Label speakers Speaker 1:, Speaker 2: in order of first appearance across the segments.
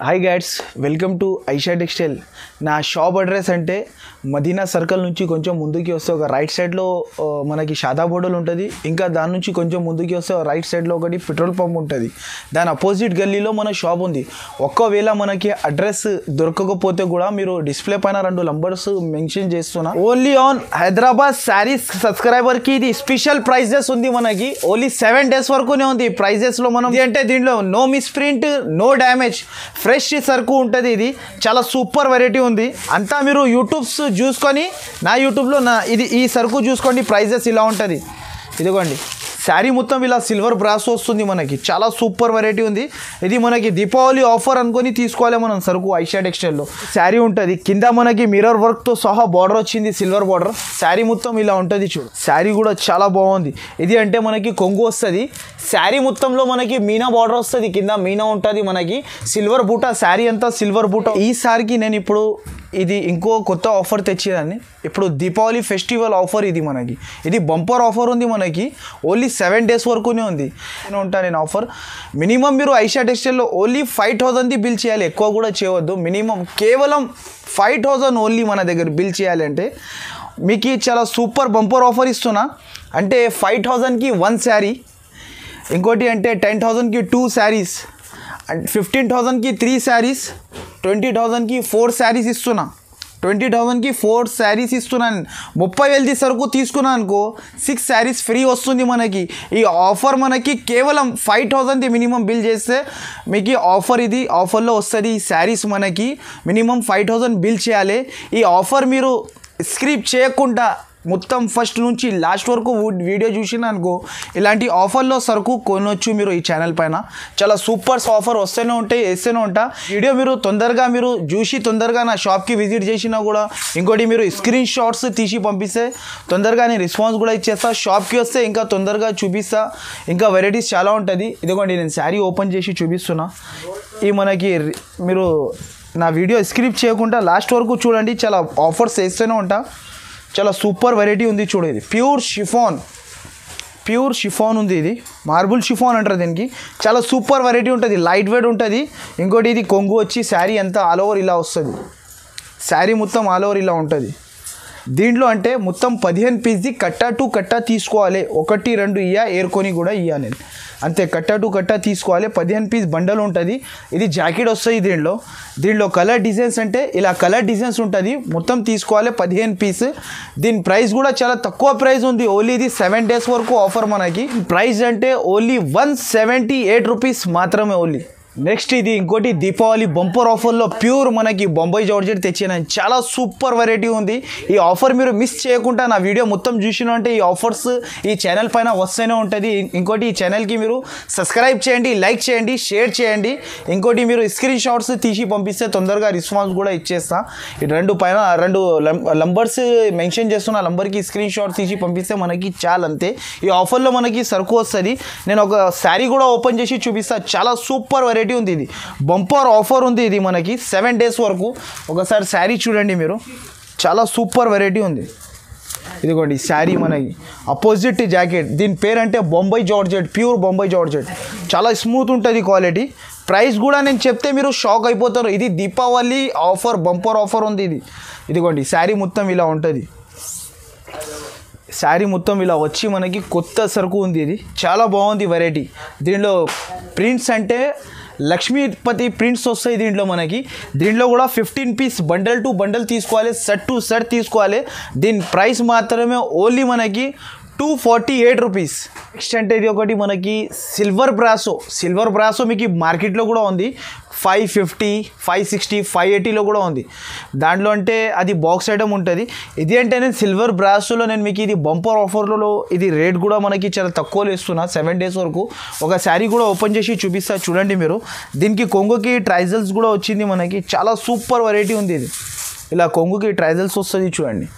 Speaker 1: Hi guides, welcome to Aisha textile. నా shop address అంటే Madina circle నుంచి కొంచెం ముందుకి వస్తే ఒక రైట్ సైడ్లో మనకి షాదా హోటల్ ఉంటుంది. ఇంకా దాని నుంచి కొంచెం ముందుకి వస్తే రైట్ సైడ్లో ఒకటి పెట్రోల్ పంప్ ఉంటుంది. దాని అపోజిట్ గల్లీలో మన షాప్ ఉంది. ఒక్కవేళ మనకి అడ్రస్ దొరకకపోతే కూడా మీరు డిస్ప్లే పైన 2 నంబర్స్ మెన్షన్ చేస్తున్నా. ఓన్లీ ఆన్ హైదరాబాద్ శారీస్ సబ్స్క్రైబర్కి ఇది స్పెషల్ ప్రైజెస్ ఉంది. మనకి ఓన్లీ 7 days వరకునే ఉంది ప్రైజెస్లో. మనం అంటే దీంట్లో no misprint, no damage, fresh సరుకు ఉంటుంది. ఇది చాలా సూపర్ వెరైటీ ఉంది. అంతా మీరు యూట్యూబ్స్ చూసుకొని నా యూట్యూబ్లో ఈ సరుకు చూసుకోండి. ప్రైజెస్ ఇలా ఉంటుంది. ఇదిగోండి, శారీ మొత్తం ఇలా సిల్వర్ బ్రాస్ వస్తుంది. మనకి చాలా సూపర్ వెరైటీ ఉంది. ఇది మనకి దీపావళి ఆఫర్ అనుకొని తీసుకోవాలి మనం సరుకు. ఐషా టెక్స్టైల్లో శారీ ఉంటుంది. కింద మనకి మిర్రర్ వర్క్తో సహా బార్డర్ వచ్చింది, సిల్వర్ బార్డర్. శారీ మొత్తం ఇలా ఉంటుంది. చూడు, శారీ కూడా చాలా బాగుంది. ఇది అంటే మనకి కొంగు వస్తుంది. శారీ మొత్తంలో మనకి మీనా బార్డర్ వస్తుంది. కింద మీనా ఉంటుంది. మనకి సిల్వర్ బూట, శారీ అంతా సిల్వర్ బూట. ఈసారికి నేను ఇప్పుడు ఇది ఇంకో కొత్త ఆఫర్ తెచ్చేదాన్ని. ఇప్పుడు దీపావళి ఫెస్టివల్ ఆఫర్ ఇది. మనకి ఇది బంపర్ ఆఫర్ ఉంది. మనకి ఓన్లీ 7 days వరకునే ఉంది. నేను ఆఫర్ మినిమం మీరు ఐషా టెక్స్టైల్లో ఓన్లీ 5,000 బిల్ చేయాలి. ఎక్కువ కూడా చేయవద్దు. మినిమం కేవలం 5,000 ఓన్లీ మన దగ్గర బిల్ చేయాలి. అంటే మీకు చాలా సూపర్ బంపర్ ఆఫర్ ఇస్తున్నా. అంటే 5,000కి 1 శారీ, ఇంకోటి అంటే 10,000కి 2 శారీస్, 15,000కి 3 శారీస్, 20,000కి 4 శారీస్ ఇస్తున్నా. 20,000కి 4 శారీస్ ఇస్తున్నాను. 30,000 సరుకు తీసుకున్నా అనుకో 6 శారీస్ ఫ్రీ వస్తుంది మనకి. ఈ ఆఫర్ మనకి కేవలం 5,000 మినిమం బిల్ చేస్తే మీకు ఆఫర్ ఇది ఆఫర్లో వస్తుంది. ఈ శారీస్ మనకి మినిమం 5,000 బిల్ చేయాలి. ఈ ఆఫర్ మీరు స్క్రిప్ట్ చేయకుండా మొత్తం ఫస్ట్ నుంచి లాస్ట్ వరకు వీడియో చూసిన అనుకో ఇలాంటి ఆఫర్లో సరుకు కొనవచ్చు మీరు ఈ ఛానల్ పైన. చాలా సూపర్స్ ఆఫర్ వస్తూనే ఉంటాయి, వేస్తూనే ఉంటా. వీడియో మీరు తొందరగా మీరు చూసి తొందరగా నా షాప్కి విజిట్ చేసినా కూడా, ఇంకోటి మీరు స్క్రీన్ షాట్స్ తీసి పంపిస్తే తొందరగా నేను రెస్పాన్స్ కూడా ఇచ్చేస్తా. షాప్కి వస్తే ఇంకా తొందరగా చూపిస్తా. ఇంకా వెరైటీస్ చాలా ఉంటుంది. ఇదిగోండి, నేను శారీ ఓపెన్ చేసి చూపిస్తున్నా. ఈ మనకి మీరు నా వీడియో స్క్రిప్ట్ చేయకుండా లాస్ట్ వరకు చూడండి. చాలా ఆఫర్స్ వేస్తూనే ఉంటా. చాలా సూపర్ వెరైటీ ఉంది. చూడు, ఇది ప్యూర్ షిఫాన్ ఉంది. ఇది మార్బుల్ షిఫాన్ అంటారు దీనికి. చాలా సూపర్ వెరైటీ ఉంటుంది. లైట్ వెయిట్ ఉంటుంది. ఇంకోటి ఇది కొంగు వచ్చి శారీ అంతా ఆల్ ఓవర్ ఇలా వస్తుంది. శారీ మొత్తం ఆల్ ఓవర్ ఇలా ఉంటుంది. దీంట్లో అంటే మొత్తం 15 పీస్ది కట్టా టు కట్టా తీసుకోవాలి. 1, 2 ఏరుకొని కూడా ఇవ్వాలి. అంతే, కట్టా టు కట్టా తీసుకోవాలి. 15 పీస్ బండల్ ఉంటుంది. ఇది జాకెట్ వస్తుంది. దీంట్లో కలర్ డిజైన్స్ అంటే ఇలా కలర్ డిజైన్స్ ఉంటుంది. మొత్తం తీసుకోవాలి 15 పీస్. దీని ప్రైస్ కూడా చాలా తక్కువ ప్రైస్ ఉంది. ఓన్లీ ఇది 7 days వరకు ఆఫర్. మనకి ప్రైస్ అంటే ఓన్లీ 178 రూపీస్ మాత్రమే ఓన్లీ. నెక్స్ట్ ఇది ఇంకోటి దీపావళి బంపర్ ఆఫర్లో ప్యూర్ మనకి బొంబాయి జార్జెట్ తెచ్చిన చాలా సూపర్ వెరైటీ ఉంది. ఈ ఆఫర్ మీరు మిస్ చేయకుండా నా వీడియో మొత్తం చూసినా అంటే ఈ ఆఫర్స్ ఈ ఛానల్ పైన వస్తూనే ఉంటుంది. ఇంకోటి ఈ ఛానల్కి మీరు సబ్స్క్రైబ్ చేయండి, లైక్ చేయండి, షేర్ చేయండి. ఇంకోటి మీరు స్క్రీన్ షాట్స్ తీసి పంపిస్తే తొందరగా రెస్పాన్స్ కూడా ఇచ్చేస్తా. ఈ 2 నంబర్స్ మెన్షన్ చేస్తున్న నంబర్కి స్క్రీన్ షాట్ తీసి పంపిస్తే మనకి చాలా. అంతే, ఈ ఆఫర్లో మనకి సరుకు వస్తుంది. నేను ఒక శారీ కూడా ఓపెన్ చేసి చూపిస్తా. చాలా సూపర్ వెరైటీ ఉంది. ఇది బంపర్ ఆఫర్ ఉంది. ఇది మనకి 7 days వరకు. ఒకసారి శారీ చూడండి మీరు. చాలా సూపర్ వెరైటీ ఉంది. ఇదిగోండి శారీ మనకి అపోజిట్ జాకెట్. దీని పేరు అంటే Bombay georgette, pure Bombay georgette. చాలా స్మూత్ ఉంటుంది క్వాలిటీ. ప్రైస్ కూడా నేను చెప్తే మీరు షాక్ అయిపోతారు. ఇది దీపావళి ఆఫర్, బంపర్ ఆఫర్ ఉంది ఇది. ఇదిగోండి శారీ మొత్తం ఇలా ఉంటుంది. శారీ మొత్తం ఇలా వచ్చి మనకి కొత్త సరుకు ఉంది. ఇది చాలా బాగుంది వెరైటీ. దీనిలో ప్రింట్స్ అంటే లక్ష్మీపతి ప్రింట్స్ వస్తాయి దీంట్లో కూడా 15 పీస్ బండల్ టు బండల్ తీసుకోవాలి, సెట్ టు సెట్ తీసుకోవాలి. దీని ప్రైస్ మాత్రమే ఓన్లీ మనకి 248 రూపీస్. నెక్స్ట్ అంటే ఇది ఒకటి మనకి సిల్వర్ బ్రాసో మీకు మార్కెట్లో కూడా ఉంది. 550, 560, 580లో కూడా ఉంది. దాంట్లో అంటే అది బాక్స్ ఐటమ్ ఉంటుంది. ఇది అంటే నేను సిల్వర్ బ్రాస్లో నేను మీకు ఇది బంపర్ ఆఫర్లలో ఇది రేట్ కూడా మనకి చాలా తక్కువలో ఇస్తున్నా. 7 days వరకు. ఒక శారీ కూడా ఓపెన్ చేసి చూపిస్తా చూడండి మీరు. దీనికి కొంగుకి ట్రైజల్స్ కూడా వచ్చింది మనకి. చాలా సూపర్ వెరైటీ ఉంది ఇది. ఇలా కొంగుకి ట్రైజల్స్ వస్తుంది చూడండి.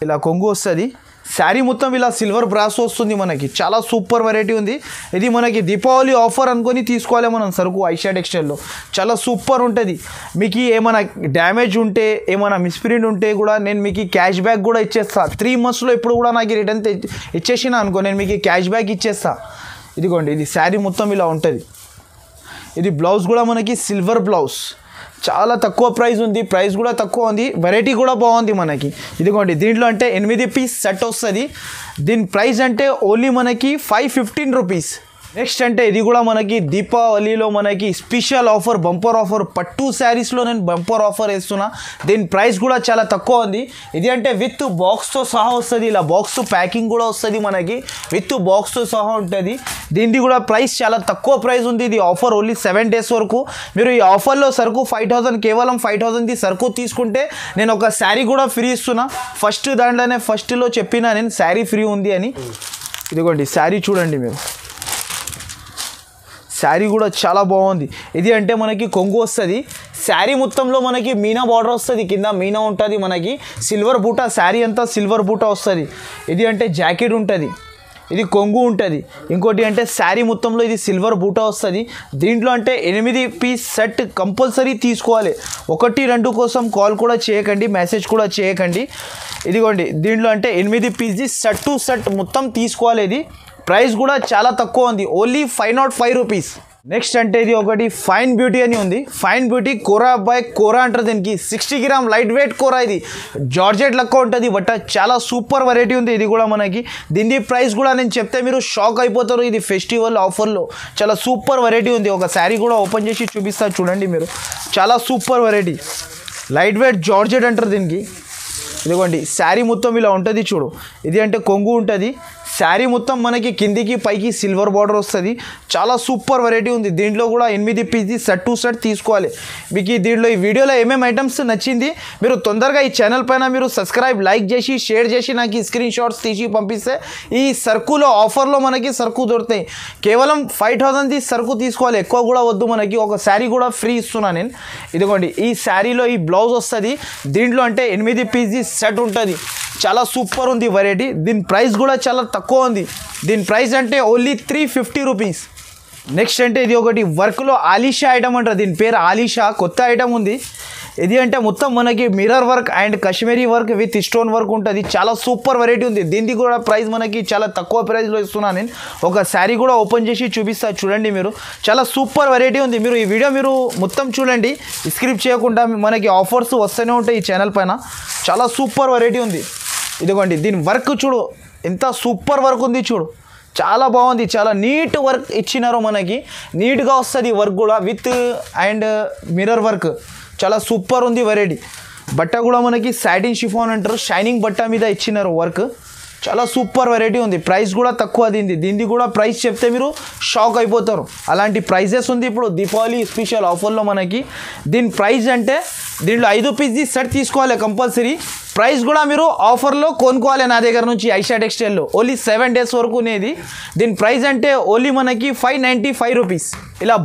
Speaker 1: ఇలా కొంగు వస్తుంది. శారీ మొత్తం ఇలా సిల్వర్ బ్రాస్ వస్తుంది మనకి. చాలా సూపర్ వెరైటీ ఉంది. ఇది మనకి దీపావళి ఆఫర్ అనుకొని తీసుకోవాలి మనం సరుకు ఐషా టెక్స్టైల్లో. చాలా సూపర్ ఉంటుంది. మీకు ఏమైనా డ్యామేజ్ ఉంటే, ఏమైనా మిస్ప్రింట్ ఉంటే కూడా నేను మీకు క్యాష్ బ్యాక్ కూడా ఇచ్చేస్తా. 3 monthsలో ఇప్పుడు కూడా నాకు రిటర్న్ ఇచ్చేసిన అనుకో నేను మీకు క్యాష్ బ్యాక్ ఇచ్చేస్తా. ఇదిగోండి, ఇది శారీ మొత్తం ఇలా ఉంటుంది. ఇది బ్లౌజ్ కూడా మనకి సిల్వర్ బ్లౌజ్, చాలా తక్కువ ప్రైస్ ఉంది, ప్రైస్ కూడా తక్కువ ఉంది, వెరైటీ కూడా బాగుంది మనకి. ఇదిగోండి దీంట్లో అంటే 8 పీస్ సెట్ వస్తుంది. దీని ప్రైస్ అంటే ఓన్లీ మనకి 515 రూపీస్. నెక్స్ట్ అంటే ఇది కూడా మనకి దీపావళిలో మనకి స్పెషల్ ఆఫర్, బంపర్ ఆఫర్, పట్టు శారీస్లో నేను బంపర్ ఆఫర్ వేస్తున్నా. దీని ప్రైస్ కూడా చాలా తక్కువ ఉంది. ఇది అంటే విత్ బాక్స్తో సహా వస్తుంది, ఇలా బాక్స్ ప్యాకింగ్ కూడా వస్తుంది మనకి, విత్ బాక్స్తో సహా ఉంటుంది. దీనిది కూడా ప్రైస్ చాలా తక్కువ ప్రైస్ ఉంది. ఇది ఆఫర్ ఓన్లీ 7 days వరకు. మీరు ఈ ఆఫర్లో సరుకు 5000, కేవలం 5000ది సరుకు తీసుకుంటే నేను ఒక శారీ కూడా ఫ్రీ ఇస్తున్నా. ఫస్ట్ దాంట్లోనే ఫస్ట్లో చెప్పినా నేను శారీ ఫ్రీ ఉంది అని. ఇదిగోండి శారీ చూడండి మీరు, శారీ కూడా చాలా బాగుంది. ఇది అంటే మనకి కొంగు వస్తుంది, శారీ మొత్తంలో మనకి మీనా బార్డర్ వస్తుంది, కింద మీనా ఉంటుంది మనకి, సిల్వర్ బూటా, శారీ అంతా సిల్వర్ బూటా వస్తుంది. ఇది అంటే జాకెట్ ఉంటుంది, ఇది కొంగు ఉంటుంది. ఇంకోటి అంటే శారీ మొత్తంలో ఇది సిల్వర్ బూటా వస్తుంది. దీంట్లో అంటే 8 పీస్ సెట్ కంపల్సరీ తీసుకోవాలి. 1, 2 కోసం కాల్ కూడా చేయకండి, మెసేజ్ కూడా చేయకండి. ఇదిగోండి దీంట్లో అంటే 8 పీస్ది సెట్ టు సెట్ మొత్తం తీసుకోవాలి. ఇది ప్రైస్ కూడా చాలా తక్కువ ఉంది, ఓన్లీ 505 రూపీస్. నెక్స్ట్ అంటే ఇది ఒకటి ఫైన్ బ్యూటీ అని ఉంది. ఫైన్ బ్యూటీ కోరా బై కోరా అంటారు దీనికి. 60 గ్రామ్ లైట్ వెయిట్ కోరా, ఇది జార్జెట్ లెక్క ఉంటుంది బట్ చాలా సూపర్ వెరైటీ ఉంది. ఇది కూడా మనకి దీని ప్రైస్ కూడా నేను చెప్తే మీరు షాక్ అయిపోతారు. ఇది ఫెస్టివల్ ఆఫర్లో చాలా సూపర్ వెరైటీ ఉంది. ఒక శారీ కూడా ఓపెన్ చేసి చూపిస్తా చూడండి మీరు, చాలా super variety. Light weight georgette అంటారు దీనికి. ఇదిగోండి శారీ మొత్తం ఇలా ఉంటుంది చూడు. ఇది అంటే కొంగు ఉంటుంది, శారీ మొత్తం మనకి కిందికి పైకి సిల్వర్ బార్డర్ వస్తుంది. చాలా సూపర్ వెరైటీ ఉంది. దీంట్లో కూడా 8 పీస్ది సెట్ టు సెట్ తీసుకోవాలి. మీకు దీంట్లో ఈ వీడియోలో ఏమేమి ఐటమ్స్ నచ్చింది మీరు తొందరగా ఈ ఛానల్ పైన మీరు సబ్స్క్రైబ్, లైక్ చేసి షేర్ చేసి నాకు స్క్రీన్ షాట్స్ తీసి పంపిస్తే ఈ సరుకులో ఆఫర్లో మనకి సరుకు దొరుకుతాయి. కేవలం 5000ది సరుకు తీసుకోవాలి, ఎక్కువ కూడా వద్దు. మనకి ఒక శారీ కూడా ఫ్రీ ఇస్తున్నా నేను. ఇదిగోండి ఈ శారీలో ఈ బ్లౌజ్ వస్తుంది. దీంట్లో అంటే 8 పీస్ది సెట్ ఉంటుంది, చాలా సూపర్ ఉంది వెరైటీ. దీని ప్రైస్ కూడా చాలా తక్కువ ఉంది. దీని ప్రైస్ అంటే ఓన్లీ 350 రూపీస్. నెక్స్ట్ అంటే ఇది ఒకటి వర్క్లో ఆలిషా ఐటమ్ అంటారు, దీని పేరు ఆలిషా, కొత్త ఐటమ్ ఉంది. ఇది అంటే మొత్తం మనకి mirror work and Kashmiri work with stone work ఉంటుంది. చాలా సూపర్ వెరైటీ ఉంది. దీనికి కూడా ప్రైస్ మనకి చాలా తక్కువ ప్రైస్లో ఇస్తున్నాను నేను. ఒక శారీ కూడా ఓపెన్ చేసి చూపిస్తా చూడండి మీరు, చాలా సూపర్ వెరైటీ ఉంది. మీరు ఈ వీడియో మీరు మొత్తం చూడండి, స్క్రిప్ట్ చేయకుండా. మనకి ఆఫర్స్ వస్తూనే ఉంటాయి ఈ ఛానల్ పైన. చాలా సూపర్ వెరైటీ ఉంది. ఇదిగోండి దీని వర్క్ చూడు, ఎంత సూపర్ వర్క్ ఉంది చూడు, చాలా బాగుంది. చాలా నీట్ వర్క్ ఇచ్చినారు మనకి, నీట్గా వస్తుంది వర్క్ కూడా విత్ అండ్ మిర్రర్ వర్క్. చాలా సూపర్ ఉంది వెరైటీ. బట్ట కూడా మనకి సాటిన్ షిఫాన్ అంటారు, షైనింగ్ బట్ట మీద ఇచ్చినారు వర్క్. చాలా సూపర్ వెరైటీ ఉంది. ప్రైస్ కూడా తక్కువ దీనిది కూడా ప్రైస్ చెప్తే మీరు షాక్ అయిపోతారు. అలాంటి ప్రైజెస్ ఉంది ఇప్పుడు దీపావళి స్పెషల్ ఆఫర్లో మనకి. దీని ప్రైస్ అంటే దీంట్లో 5 పీస్ది సెట్ తీసుకోవాలి కంపల్సరీ. ప్రైస్ కూడా మీరు ఆఫర్లో కొనుక్కోవాలి నా దగ్గర నుంచి ఐషా టెక్స్టైల్లో. ఓన్లీ 7 days వరకు ఉన్నది. దీని ప్రైస్ అంటే ఓన్లీ మనకి 595 రూపీస్. ఇలా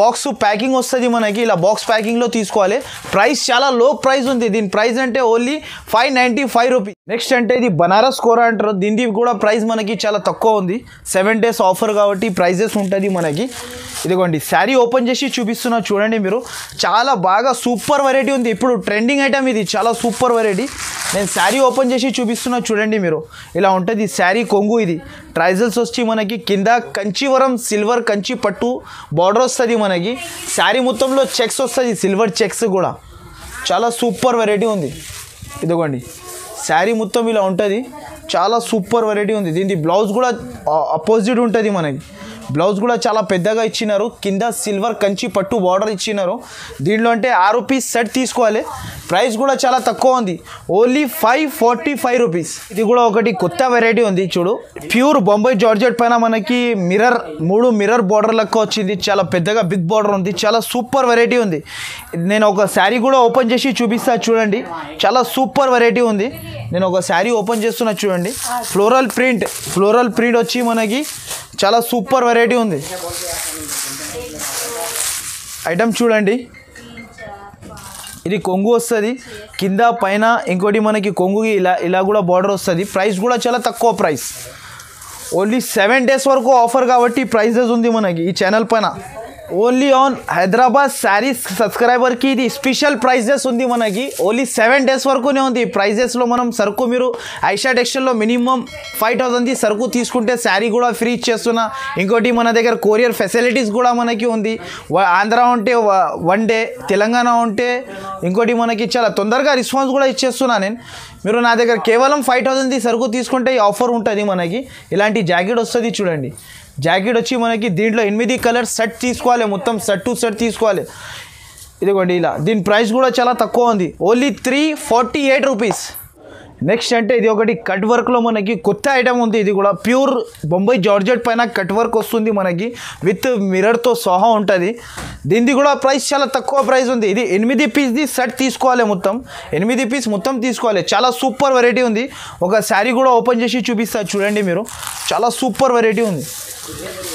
Speaker 1: బాక్స్ ప్యాకింగ్ వస్తుంది మనకి, ఇలా బాక్స్ ప్యాకింగ్లో తీసుకోవాలి. ప్రైస్ చాలా లో ప్రైస్ ఉంది. దీని ప్రైస్ అంటే ఓన్లీ 595 రూపీస్. నెక్స్ట్ అంటే ఇది బనారస్ కోరా అంటారు, దీనిది కూడా ప్రైస్ మనకి చాలా తక్కువ ఉంది. 7 days ఆఫర్ కాబట్టి ప్రైజెస్ ఉంటుంది మనకి. ఇదిగోండి శారీ ఓపెన్ చేసి చూపిస్తున్నా చూడండి మీరు, చాలా బాగా సూపర్ వెరైటీ ఉంది. ఇప్పుడు ట్రెండింగ్ ఐటమ్ ఇది, చాలా సూపర్ వెరైటీ. నేను శారీ ఓపెన్ చేసి చూపిస్తున్నా చూడండి మీరు, ఇలా ఉంటుంది శారీ కొంగు. ఇది ట్రైజల్స్ వచ్చి మనకి కింద కంచివరం సిల్వర్ కంచి పట్టు బార్డర్ వస్తుంది మనకి. శారీ మొత్తంలో చెక్స్ వస్తుంది, సిల్వర్ చెక్స్ కూడా. చాలా సూపర్ వెరైటీ ఉంది. ఇదిగోండి శారీ మొత్తం ఇలా ఉంటుంది, చాలా సూపర్ వెరైటీ ఉంది. దీని బ్లౌజ్ కూడా అపోజిట్ ఉంటుంది మనకి. బ్లౌజ్ కూడా చాలా పెద్దగా ఇచ్చినారు, కింద సిల్వర్ కంచి పట్టు బార్డర్ ఇచ్చినారు. దీంట్లో అంటే 6 పీస్ సెట్ తీసుకోవాలి. ప్రైస్ కూడా చాలా తక్కువ ఉంది, ఓన్లీ 545 రూపీస్. ఇది కూడా ఒకటి కొత్త వెరైటీ ఉంది చూడు, ప్యూర్ బొంబాయి జార్జెట్ పైన మనకి మూడు మిర్రర్ బార్డర్ లెక్క వచ్చింది. చాలా పెద్దగా బిగ్ బార్డర్ ఉంది, చాలా సూపర్ వెరైటీ ఉంది. నేను ఒక శారీ కూడా ఓపెన్ చేసి చూపిస్తా చూడండి, చాలా సూపర్ వెరైటీ ఉంది. నేను ఒక శారీ ఓపెన్ చేస్తున్నా చూడండి, ఫ్లోరల్ ప్రింట్ వచ్చి మనకి చాలా సూపర్ వెరైటీ ఉంది. ఐటమ్ చూడండి, ఇది కొంగు వస్తుంది కింద పైన, ఇంకోటి మనకి కొంగుకి ఇలా కూడా బార్డర్ వస్తుంది. ప్రైస్ కూడా చాలా తక్కువ ప్రైస్, ఓన్లీ 7 days వరకు ఆఫర్ కాబట్టి ప్రైజెస్ ఉంది మనకి ఈ ఛానల్ పైన. ఓన్లీ ఆన్ హైదరాబాద్ శారీస్ సబ్స్క్రైబర్కి ఇది స్పెషల్ ప్రైజెస్ ఉంది మనకి. ఓన్లీ 7 days వరకునే ఉంది. ప్రైజెస్లో మనం సరుకు మీరు ఐషా టెక్స్టైల్లో మినిమం 5000 సరుకు తీసుకుంటే శారీ కూడా ఫ్రీ ఇచ్చేస్తున్నా. ఇంకోటి మన దగ్గర కొరియర్ ఫెసిలిటీస్ కూడా మనకి ఉంది. ఆంధ్ర ఉంటే 1 day, తెలంగాణ ఉంటే ఇంకోటి మనకి చాలా తొందరగా రెస్పాన్స్ కూడా ఇచ్చేస్తున్నా నేను. మీరు నా దగ్గర కేవలం 5000 సరుకు తీసుకుంటే ఈ ఆఫర్ ఉంటుంది మనకి. ఇలాంటి జాకెట్ వస్తుంది చూడండి. జాకెట్ వచ్చి మనకి దీంట్లో 8 కలర్స్ సెట్ తీసుకోవాలి, మొత్తం సెట్ టు సెట్ తీసుకోవాలి. ఇదిగోండి ఇలా. దీని ప్రైస్ కూడా చాలా తక్కువ ఉంది, ఓన్లీ 348 రూపీస్. నెక్స్ట్ అంటే ఇది ఒకటి కట్ వర్క్లో మనకి కొత్త ఐటమ్ ఉంది. ఇది కూడా ప్యూర్ బొంబాయి జార్జెట్ పైన కట్ వర్క్ వస్తుంది మనకి, విత్ మిర్రర్తో సహా ఉంటుంది. దీనిది కూడా ప్రైస్ చాలా తక్కువ ప్రైస్ ఉంది. ఇది 8 పీస్ది సెట్ తీసుకోవాలి, మొత్తం 8 పీస్ మొత్తం తీసుకోవాలి. చాలా సూపర్ వెరైటీ ఉంది. ఒక శారీ కూడా ఓపెన్ చేసి చూపిస్తా చూడండి మీరు. చాలా సూపర్ వెరైటీ ఉంది.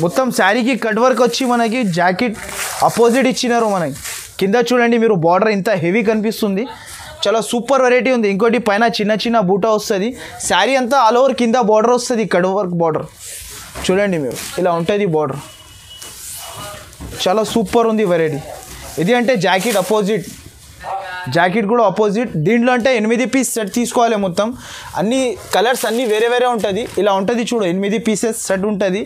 Speaker 1: మొత్తం శారీకి కట్ వర్క్ వచ్చి మనకి జాకెట్ అపోజిట్ ఇచ్చినారు మనకి. కింద చూడండి మీరు, బార్డర్ ఇంత హెవీ కనిపిస్తుంది. చాలా సూపర్ వెరైటీ ఉంది. ఇంకోటి పైన చిన్న చిన్న బూటా వస్తుంది. శారీ అంతా ఆల్ ఓవర్ కింద బార్డర్ వస్తుంది, కట్ వర్క్ బార్డర్ చూడండి మీరు. ఇలా ఉంటుంది బార్డర్. చాలా సూపర్ ఉంది వెరైటీ. ఇది అంటే జాకెట్ అపోజిట్, జాకెట్ కూడా అపోజిట్. దీంట్లో అంటే 8 పీస్ సెట్ తీసుకోవాలి, మొత్తం అన్ని కలర్స్ అన్నీ వేరే వేరే ఉంటుంది. ఇలా ఉంటుంది చూడు, 8 పీసెస్ సెట్ ఉంటుంది.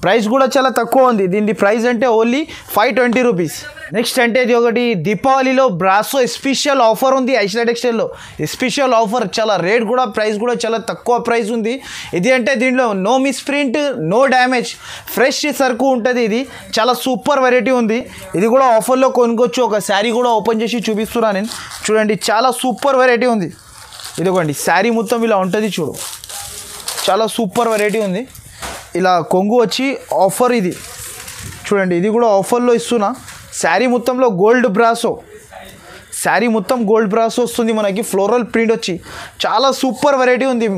Speaker 1: ప్రైస్ కూడా చాలా తక్కువ ఉంది. దీని ప్రైస్ అంటే ఓన్లీ 520 రూపీస్. నెక్స్ట్ అంటే ఇది ఒకటి దీపావళిలో బ్రాసో స్పెషల్ ఆఫర్ ఉంది ఐషా టెక్స్టైల్లో. స్పెషల్ ఆఫర్, చాలా రేట్ కూడా ప్రైస్ కూడా చాలా తక్కువ ప్రైస్ ఉంది. ఇది అంటే దీంట్లో no misprint, no damage, fresh సరుకు ఉంటుంది. ఇది చాలా సూపర్ వెరైటీ ఉంది. ఇది కూడా ఆఫర్లో కొనుక్కోవచ్చు. ఒక శారీ కూడా ఓపెన్ చేసి చూపిస్తున్నాను నేను చూడండి. చాలా సూపర్ వెరైటీ ఉంది. ఇదిగోండి శారీ మొత్తం ఇలా ఉంటుంది చూడు. చాలా సూపర్ వెరైటీ ఉంది. ఇలా కొంగు వచ్చి ఆఫర్ ఇది చూడండి. ఇది కూడా ఆఫర్లో ఇస్తున్నా. శారీ మొత్తంలో గోల్డ్ బ్రాసో, శారీ మొత్తం గోల్డ్ బ్రాసో వస్తుంది మనకి, ఫ్లోరల్ ప్రింట్ వచ్చి చాలా సూపర్ వెరైటీ ఉంది.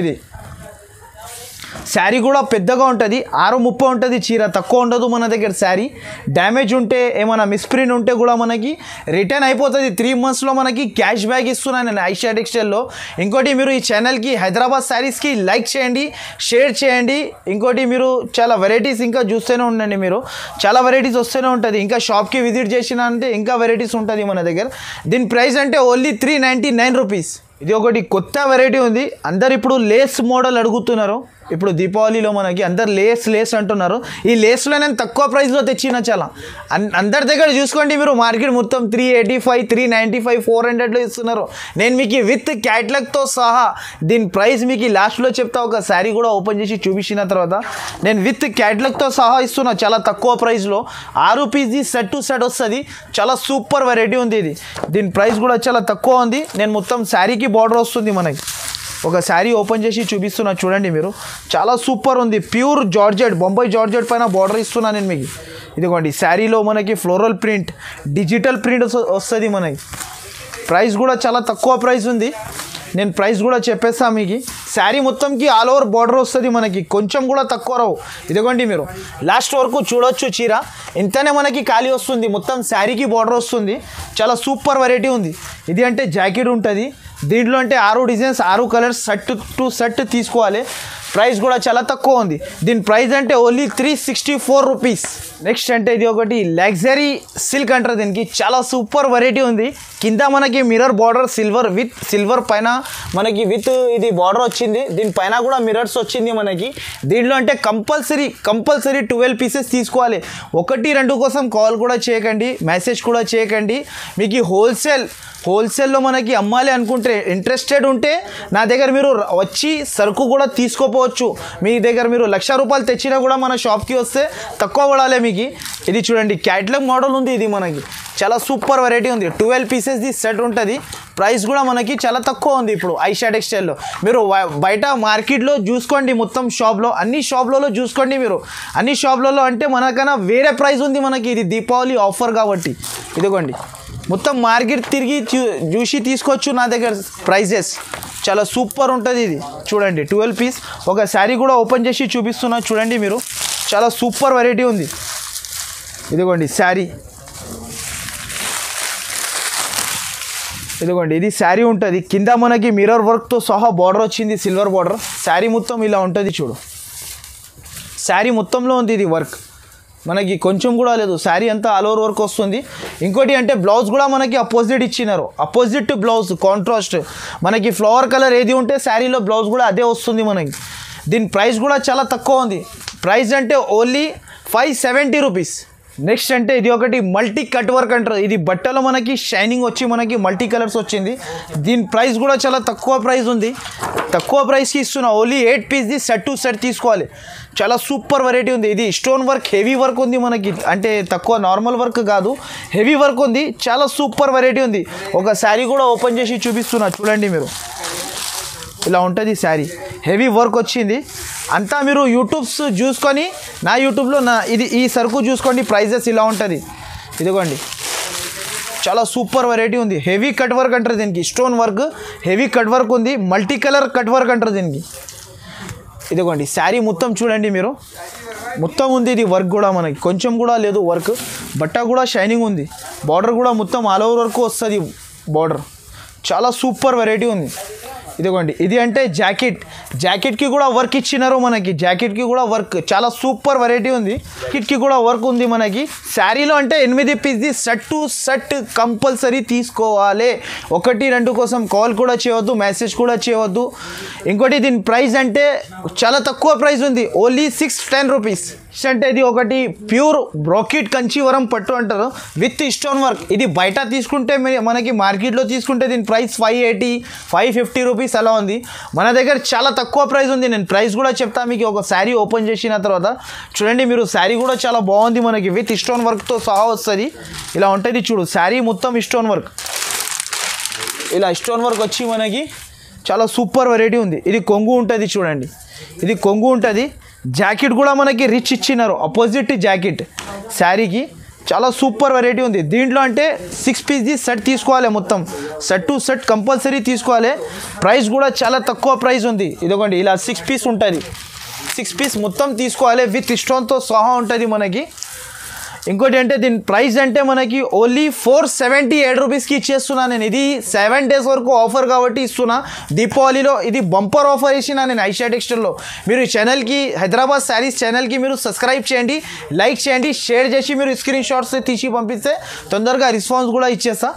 Speaker 1: ఇది శారీ కూడా పెద్దగా ఉంటుంది, 630 ఉంటుంది చీర, తక్కువ ఉండదు మన దగ్గర శారీ. డ్యామేజ్ ఉంటే ఏమైనా మిస్ప్రింట్ ఉంటే కూడా మనకి రిటర్న్ అయిపోతుంది. 3 monthsలో మనకి క్యాష్ బ్యాక్ ఇస్తున్నాను నేను ఐషా టెక్స్టైల్లో. ఇంకోటి మీరు ఈ ఛానల్కి హైదరాబాద్ శారీస్కి లైక్ చేయండి, షేర్ చేయండి. ఇంకోటి మీరు చాలా వెరైటీస్ ఇంకా చూస్తూనే ఉండండి. మీరు చాలా వెరైటీస్ వస్తూనే ఉంటుంది. ఇంకా షాప్కి విజిట్ చేసినా అంటే ఇంకా వెరైటీస్ ఉంటుంది మన దగ్గర. దీని ప్రైస్ అంటే ఓన్లీ 399 రూపీస్. ఇది ఒకటి కొత్త వెరైటీ ఉంది. అందరు ఇప్పుడు లేస్ మోడల్ అడుగుతున్నారు. ఇప్పుడు దీపావళిలో మనకి అందరు లేస్ అంటున్నారు. ఈ లేస్లో నేను తక్కువ ప్రైస్లో తెచ్చిన. చాలా అందరి దగ్గర చూసుకోండి మీరు, మార్కెట్ మొత్తం 385, 395, 400లో ఇస్తున్నారు. నేను మీకు విత్ క్యాట్లాగ్తో సహా దీని ప్రైస్ మీకు లాస్ట్లో చెప్తా. ఒక శారీ కూడా ఓపెన్ చేసి చూపించిన తర్వాత నేను విత్ క్యాట్లాగ్తో సహా ఇస్తున్నా చాలా తక్కువ ప్రైస్లో. 6 పీస్ది సెట్ టు సెట్ వస్తుంది. చాలా సూపర్ వెరైటీ ఉంది ఇది. దీని ప్రైస్ కూడా చాలా తక్కువ ఉంది. నేను మొత్తం శారీకి బార్డర్ వస్తుంది మనకి. ఒక శారీ ఓపెన్ చేసి చూపిస్తున్నా చూడండి మీరు. చాలా సూపర్ ఉంది. ప్యూర్ జార్జెట్, బొంబాయి జార్జెట్ పైన బార్డర్ ఇస్తున్నా నేను మీకు. ఇదిగోండి శారీలో మనకి ఫ్లోరల్ ప్రింట్, డిజిటల్ ప్రింట్ వస్తుంది మనకి. ప్రైస్ కూడా చాలా తక్కువ ప్రైస్ ఉంది. నేను ప్రైస్ కూడా చెప్పేస్తాను మీకు. శారీ మొత్తంకి ఆల్ ఓవర్ బార్డర్ వస్తుంది మనకి, కొంచెం కూడా తక్కువ రావు. ఇదిగోండి మీరు లాస్ట్ వరకు చూడొచ్చు. చీర ఇంతనే మనకి ఖాళీ వస్తుంది, మొత్తం శారీకి బార్డర్ వస్తుంది. చాలా సూపర్ వెరైటీ ఉంది. ఇది అంటే జాకెట్ ఉంటుంది. దీంట్లో అంటే 6 designs, 6 colours set to set తీసుకోవాలి. ప్రైస్ కూడా చాలా తక్కువ ఉంది. దీని ప్రైస్ అంటే ఓన్లీ 364 రూపీస్. నెక్స్ట్ అంటే ఇది ఒకటి లగ్జరీ సిల్క్ అంటారు దీనికి. చాలా సూపర్ వెరైటీ ఉంది. కింద మనకి మిర్రర్ బార్డర్, సిల్వర్ పైన మనకి విత్ ఇది బార్డర్ వచ్చింది. దీనిపైన కూడా మిర్రర్స్ వచ్చింది మనకి. దీంట్లో అంటే కంపల్సరీ 12 పీసెస్ తీసుకోవాలి. 1-2 కోసం కాల్ కూడా చేయకండి, మెసేజ్ కూడా చేయకండి. మీకు హోల్సేల్లో మనకి అమ్మాలి అనుకుంటే, ఇంట్రెస్టెడ్ ఉంటే నా దగ్గర మీరు వచ్చి సరుకు కూడా తీసుకోపోవచ్చు. మీ దగ్గర మీరు 1,00,000 రూపాయలు తెచ్చినా కూడా మన షాప్కి వస్తే తక్కువ పడాలి మీకు. ఇది చూడండి క్యాట్లాగ్ మోడల్ ఉంది. ఇది మనకి చాలా సూపర్ వెరైటీ ఉంది. 12 పీసెస్ది సెట్ ఉంటుంది. ప్రైస్ కూడా మనకి చాలా తక్కువ ఉంది ఇప్పుడు ఐషా టెక్స్టైల్లో. మీరు బయట మార్కెట్లో చూసుకోండి, మొత్తం షాప్లో అన్ని షాప్లలో చూసుకోండి మీరు. అన్ని షాప్లలో అంటే మనకన్నా వేరే ప్రైస్ ఉంది మనకి. ఇది దీపావళి ఆఫర్ కాబట్టి ఇదిగోండి మొత్తం మార్కెట్ తిరిగి చూసి తీసుకోవచ్చు నా దగ్గర ప్రైజెస్. చాలా సూపర్ ఉంటుంది ఇది చూడండి. 12 పీస్. ఒక శారీ కూడా ఓపెన్ చేసి చూపిస్తున్నా చూడండి మీరు. చాలా సూపర్ వెరైటీ ఉంది. ఇదిగోండి శారీ, ఇదిగోండి ఇది శారీ ఉంటుంది. కింద మనకి మిర్రర్ వర్క్తో సహా బార్డర్ వచ్చింది, సిల్వర్ బార్డర్. శారీ మొత్తం ఇలా ఉంటుంది చూడు. శారీ మొత్తంలో ఉంది ఇది వర్క్. మనకి కొంచెం కూడా లేదు, శారీ అంతా ఆల్ ఓవర్ వర్క్ వస్తుంది. ఇంకోటి అంటే బ్లౌజ్ కూడా మనకి అపోజిట్ ఇచ్చినారు, అపోజిట్ బ్లౌజ్ కాంట్రాస్ట్. మనకి ఫ్లవర్ కలర్ ఏది ఉంటే శారీలో బ్లౌజ్ కూడా అదే వస్తుంది మనకి. దీని ప్రైస్ కూడా చాలా తక్కువ ఉంది. ప్రైస్ అంటే ఓన్లీ 570 రూపీస్. నెక్స్ట్ అంటే ఇది ఒకటి మల్టీ కట్ వర్క్ అంటారు. ఇది బట్టలో మనకి షైనింగ్ వచ్చి మనకి మల్టీ కలర్స్ వచ్చింది. దీని ప్రైస్ కూడా చాలా తక్కువ ప్రైస్ ఉంది. తక్కువ ప్రైస్కి ఇస్తున్నా. ఓన్లీ 8 పీస్ది సెట్ టు సెట్ తీసుకోవాలి. చాలా సూపర్ వెరైటీ ఉంది. ఇది స్టోన్ వర్క్ హెవీ వర్క్ ఉంది మనకి, అంటే తక్కువ నార్మల్ వర్క్ కాదు, హెవీ వర్క్ ఉంది. చాలా సూపర్ వెరైటీ ఉంది. ఒక శారీ కూడా ఓపెన్ చేసి చూపిస్తున్నా చూడండి మీరు. ఇలా ఉంటుంది శారీ, హెవీ వర్క్ వచ్చింది. అంతా మీరు యూట్యూబ్స్ చూసుకొని నా యూట్యూబ్లో ఈ సరుకు చూసుకోండి, ప్రైజెస్ ఇలా ఉంటుంది. ఇదిగోండి చాలా సూపర్ వెరైటీ ఉంది. హెవీ కట్ వర్క్ అంటారు దీనికి, stone work heavy cut work ఉంది. మల్టీ కలర్ కట్ వర్క్ అంటారు దీనికి. ఇదిగోండి శారీ మొత్తం చూడండి మీరు, మొత్తం ఉంది. ఇది వర్క్ కూడా మనకి కొంచెం కూడా లేదు వర్క్. బట్ట కూడా షైనింగ్ ఉంది. బార్డర్ కూడా మొత్తం ఆల్ ఓవర్ వర్క్ వస్తుంది బార్డర్. చాలా సూపర్ వెరైటీ ఉంది. ఇదిగోండి ఇది అంటే జాకెట్కి కూడా వర్క్ ఇచ్చినారు మనకి. జాకెట్కి కూడా వర్క్ చాలా సూపర్ వెరైటీ ఉంది. జాకెట్కి కూడా వర్క్ ఉంది మనకి. శారీలో అంటే 8 పీస్ది సెట్ టు సెట్ కంపల్సరీ తీసుకోవాలి. 1, 2 కోసం కాల్ కూడా చేయవద్దు, మెసేజ్ కూడా చేయవద్దు. ఇంకోటి దీని ప్రైస్ అంటే చాలా తక్కువ ప్రైస్ ఉంది, ఓన్లీ 610 రూపీస్. అంటే ఇది ఒకటి ప్యూర్ బ్రోకెట్ కంచీవరం పట్టు అంటారు విత్ స్టోన్ వర్క్. ఇది బయట తీసుకుంటే మనకి మార్కెట్లో తీసుకుంటే దీని ప్రైస్ 580, 550 రూపీస్ అలా ఉంది. మన దగ్గర చాలా తక్కువ ప్రైస్ ఉంది. నేను ప్రైస్ కూడా చెప్తా మీకు. ఒక శారీ ఓపెన్ చేసిన తర్వాత చూడండి మీరు, శారీ కూడా చాలా బాగుంది మనకి, విత్ స్టోన్ వర్క్తో సహా వస్తుంది. ఇలా ఉంటుంది చూడు, శారీ మొత్తం స్టోన్ వర్క్. ఇలా స్టోన్ వర్క్ వచ్చి మనకి చాలా సూపర్ వెరైటీ ఉంది. ఇది కొంగు ఉంటుంది చూడండి, ఇది కొంగు ఉంటుంది. జాకెట్ కూడా మనకి రిచ్ ఇచ్చినారు, అపోజిట్ జాకెట్ శారీకి. చాలా సూపర్ వెరైటీ ఉంది. దీంట్లో అంటే 6 పీస్ది సెట్ తీసుకోవాలి, మొత్తం సెట్ టు సెట్ కంపల్సరీ తీసుకోవాలి. ప్రైస్ కూడా చాలా తక్కువ ప్రైస్ ఉంది. ఇదిగోండి ఇలా 6 పీస్ ఉంటుంది, 6 పీస్ మొత్తం తీసుకోవాలి, విత్ స్టోన్తో సహా ఉంటుంది మనకి. ఇంకోటి అంటే దీని ప్రైస్ అంటే మనకి ఓన్లీ 478 రూపీస్కి ఇచ్చేస్తున్నాను నేను. ఇది 7 days వరకు ఆఫర్ కాబట్టి ఇస్తున్నా. దీపావళిలో ఇది బంపర్ ఆఫర్ ఇచ్చిన నేను ఐషా టెక్స్టైల్లో. మీరు ఛానల్కి, హైదరాబాద్ శారీస్ ఛానల్కి మీరు సబ్స్క్రైబ్ చేయండి, లైక్ చేయండి, షేర్ చేసి మీరు స్క్రీన్ షాట్స్ తీసి పంపిస్తే తొందరగా రెస్పాన్స్ కూడా ఇచ్చేస్తా.